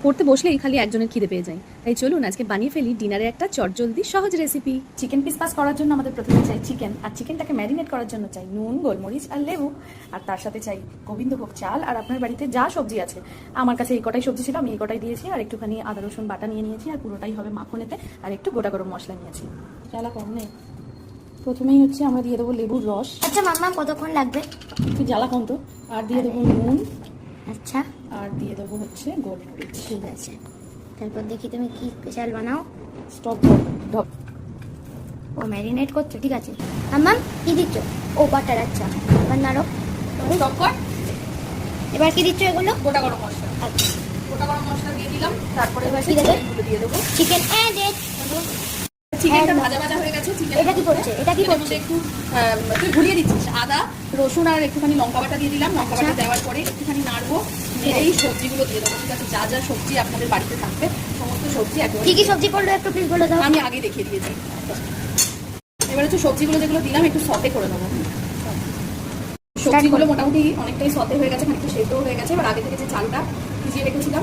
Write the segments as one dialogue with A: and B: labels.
A: পড়তে বসলেই খালি একজনের খিদে পেয়ে যায়, তাই চলুন আজকে বানিয়ে ফেলি ডিনারে একটা চটজলদি সহজ রেসিপি। চিকেন পিস পাস করার জন্য আমাদের প্রথমে চাই চিকেন, আর চিকেনটাকে ম্যারিনেট করার জন্য চাই নুন, গোলমরিচ আর লেবু, আর তার সাথে চাই গোবিন্দভোগ চাল। আর আপনার বাড়িতে যা সবজি আছে, আমার কাছে এই কটাই সবজি ছিল, আমি এই কটাই দিয়েছি। আর একটুখানি আদা রসুন বাটা নিয়ে নিয়েছি, আর পুরোটাই হবে মাখনেতে। আর একটু গোটা গরম মশলা নিয়েছি। জ্বালা কম নেই। প্রথমেই হচ্ছে আমরা দিয়ে দেবো লেবুর রস।
B: আচ্ছা মাম্মা কতক্ষণ লাগবে?
A: একটু জ্বালা কম তো। আর দিয়ে দেবো নুন।
B: আচ্ছা
A: আর দিয়ে দেবো হচ্ছে গোলমরিচ।
B: ঠিক আছে, তারপর দেখি তুমি কি স্পেশাল বানাও।
A: স্টপ ঢপ।
B: ও ম্যারিনেট করছো, ঠিক আছে। মাম্মা কি দিচ্ছ? ও বাটার, আচ্ছা এবার নাড়ো।
A: স্টপ কর।
B: এবার কি দিচ্ছ এগুলো?
A: গোটা গরম মশলা।
B: আচ্ছা
A: গোটা গরম মশলা দিয়ে দিলাম। তারপরে
B: এবার কি দেবে?
A: চিকেনগুলো দিয়ে দেবো।
B: Chicken added.
A: চিকেনটা ভাজা ভাজা হয়ে গেছে।
B: এটা কি করছে? এটা কি করছে?
A: একটু তুই ঘুরিয়ে দিচ্ছিস। আদা রসুন আর একটুখানি লঙ্কা বাটা দিয়ে দিলাম। লঙ্কা বাটা দেওয়ার পরে একটুখানি নাড়বো, এই সবজিগুলো দিয়ে দেবো। ঠিক আছে, যা যা সবজি আপনাদের বাড়িতে থাকবে সমস্ত সবজি একদম।
B: কি কি সবজি পড়লো একটু প্লিজ বলে দাও।
A: আমি আগে দেখিয়ে দিয়েছি। এবার হচ্ছে সবজিগুলো যেগুলো দিলাম একটু সতে করে নেবো। সবজিগুলো মোটামুটি অনেকটাই সতে হয়ে গেছে, খানিকটা সেদ্ধ হয়ে গেছে। এবার আগে থেকে যে চালটা ভিজিয়ে রেখেছিলাম,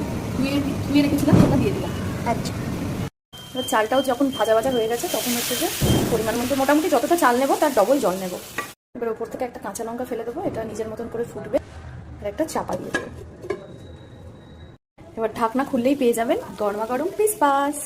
A: ধুয়ে রেখেছিলাম, সেটা দিয়ে দিলাম।
B: আচ্ছা
A: এবার চালটাও যখন ভাজা ভাজা হয়ে গেছে তখন হচ্ছে যে পরিমাণ মতো মোটামুটি যতটা চাল নেবো তার ডবল জল নেবো। এবার ওপর থেকে একটা কাঁচা লঙ্কা ফেলে দেবো, এটা নিজের মতন করে ফুটবে। আর একটা চাপা দিয়ে দেবো। এবার ঢাকনা খুললেই পেয়ে যাবেন গরমা গরম পিস পাস।